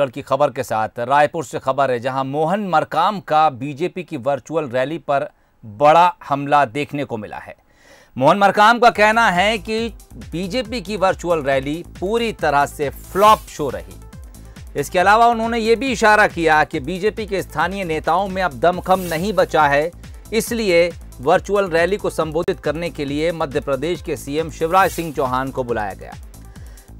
की खबर के साथ रायपुर से खबर है, जहां मोहन मरकाम का बीजेपी की वर्चुअल रैली पर बड़ा हमला देखने को मिला है। मोहन मरकाम का कहना है कि बीजेपी की वर्चुअल रैली पूरी तरह से फ्लॉप शो रही। इसके अलावा उन्होंने ये भी इशारा किया कि बीजेपी के स्थानीय नेताओं में अब दमखम नहीं बचा है, इसलिए वर्चुअल रैली को संबोधित करने के लिए मध्य प्रदेश के सीएम शिवराज सिंह चौहान को बुलाया गया।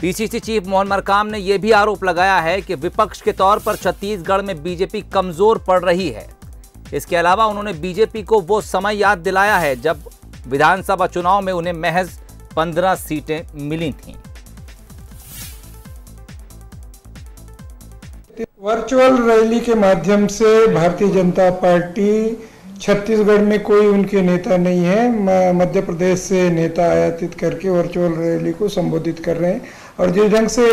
पीसीसी चीफ मोहन मरकाम ने यह भी आरोप लगाया है कि विपक्ष के तौर पर छत्तीसगढ़ में बीजेपी कमजोर पड़ रही है। इसके अलावा उन्होंने बीजेपी को वो समय याद दिलाया है जब विधानसभा चुनाव में उन्हें महज 15 सीटें मिली थीं। वर्चुअल रैली के माध्यम से भारतीय जनता पार्टी छत्तीसगढ़ में कोई उनके नेता नहीं है, मध्य प्रदेश से नेता आयातित करके वर्चुअल रैली को संबोधित कर रहे हैं। और जिस ढंग से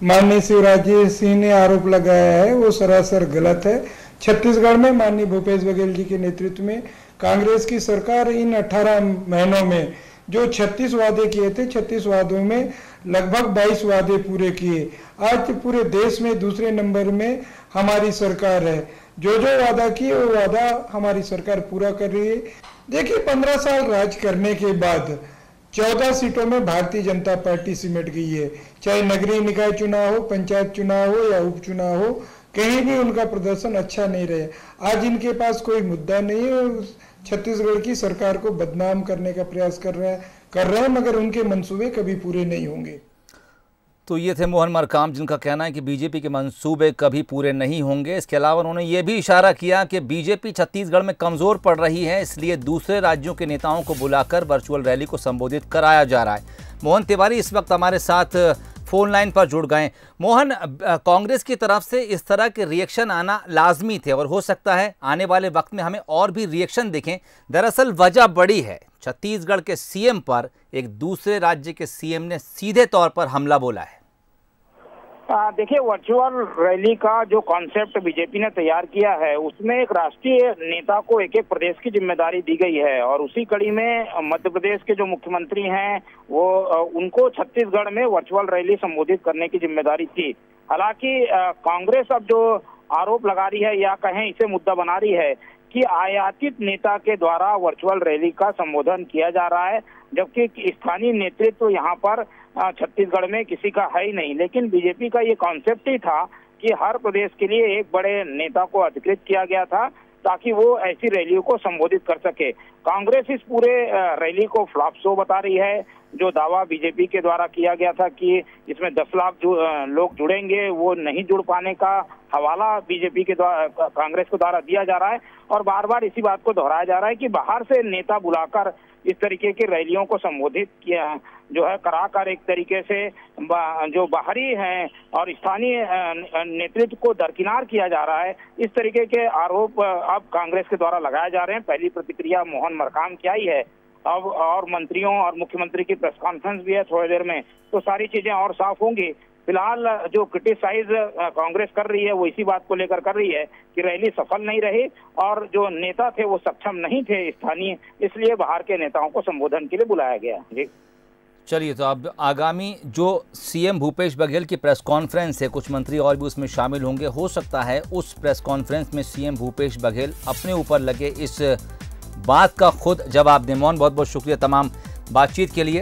माननीय शिवराज सिंह ने आरोप लगाया है वो सरासर गलत है। छत्तीसगढ़ में माननीय भूपेश बघेल जी के नेतृत्व में कांग्रेस की सरकार इन 18 महीनों में जो 36 वादे किए थे, 36 वादों में लगभग 22 वादे पूरे किए। आज पूरे देश में दूसरे नंबर में हमारी सरकार है। जो जो वादा किए वो वादा हमारी सरकार पूरा कर रही है। देखिए, 15 साल राज करने के बाद 14 सीटों में भारतीय जनता पार्टी सिमट गई है। चाहे नगरीय निकाय चुनाव हो, पंचायत चुनाव हो या उपचुनाव हो, कहीं भी उनका प्रदर्शन अच्छा नहीं रहे। आज इनके पास कोई मुद्दा नहीं है, छत्तीसगढ़ की सरकार को बदनाम करने का प्रयास कर रहे हैं, मगर उनके मंसूबे कभी पूरे नहीं होंगे। तो ये थे मोहन मरकाम, जिनका कहना है कि बीजेपी के मंसूबे कभी पूरे नहीं होंगे। इसके अलावा उन्होंने ये भी इशारा किया कि बीजेपी छत्तीसगढ़ में कमज़ोर पड़ रही है, इसलिए दूसरे राज्यों के नेताओं को बुलाकर वर्चुअल रैली को संबोधित कराया जा रहा है। मोहन तिवारी इस वक्त हमारे साथ फ़ोन लाइन पर जुड़ गए। मोहन, कांग्रेस की तरफ से इस तरह के रिएक्शन आना लाजमी थे और हो सकता है आने वाले वक्त में हमें और भी रिएक्शन दिखें। दरअसल वजह बड़ी है, छत्तीसगढ़ के सीएम पर एक दूसरे राज्य के सीएम ने सीधे तौर पर हमला बोला है। देखिए, वर्चुअल रैली का जो कॉन्सेप्ट बीजेपी ने तैयार किया है उसमें एक राष्ट्रीय नेता को एक एक प्रदेश की जिम्मेदारी दी गई है और उसी कड़ी में मध्य प्रदेश के जो मुख्यमंत्री हैं वो उनको छत्तीसगढ़ में वर्चुअल रैली संबोधित करने की जिम्मेदारी थी। हालांकि कांग्रेस अब जो आरोप लगा रही है या कहें इसे मुद्दा बना रही है कि आयातित नेता के द्वारा वर्चुअल रैली का संबोधन किया जा रहा है, जबकि स्थानीय नेतृत्व यहाँ पर छत्तीसगढ़ में किसी का है ही नहीं। लेकिन बीजेपी का ये कॉन्सेप्ट ही था कि हर प्रदेश के लिए एक बड़े नेता को अधिकृत किया गया था ताकि वो ऐसी रैलियों को संबोधित कर सके। कांग्रेस इस पूरे रैली को फ्लॉप शो बता रही है। जो दावा बीजेपी के द्वारा किया गया था कि इसमें 10 लाख लोग जुड़ेंगे, वो नहीं जुड़ पाने का हवाला बीजेपी के द्वारा कांग्रेस के द्वारा दिया जा रहा है और बार बार इसी बात को दोहराया जा रहा है कि बाहर से नेता बुलाकर इस तरीके की रैलियों को संबोधित किया जो है कराकर एक तरीके से जो बाहरी हैं और स्थानीय नेतृत्व को दरकिनार किया जा रहा है। इस तरीके के आरोप अब कांग्रेस के द्वारा लगाए जा रहे हैं। पहली प्रतिक्रिया मोहन मरकाम की आई है, अब और मंत्रियों और मुख्यमंत्री की प्रेस कॉन्फ्रेंस भी है थोड़ी देर में, तो सारी चीजें और साफ होंगी। फिलहाल जो क्रिटिसाइज कांग्रेस कर रही है वो इसी बात को लेकर कर रही है कि रैली सफल नहीं रही और जो नेता थे वो सक्षम नहीं थे स्थानीय, इसलिए बाहर के नेताओं को संबोधन के लिए बुलाया गया। जी चलिए, तो अब आगामी जो सीएम भूपेश बघेल की प्रेस कॉन्फ्रेंस है, कुछ मंत्री और भी उसमें शामिल होंगे। हो सकता है उस प्रेस कॉन्फ्रेंस में सीएम भूपेश बघेल अपने ऊपर लगे इस बात का खुद जवाब दें। मोहन, बहुत बहुत शुक्रिया तमाम बातचीत के लिए।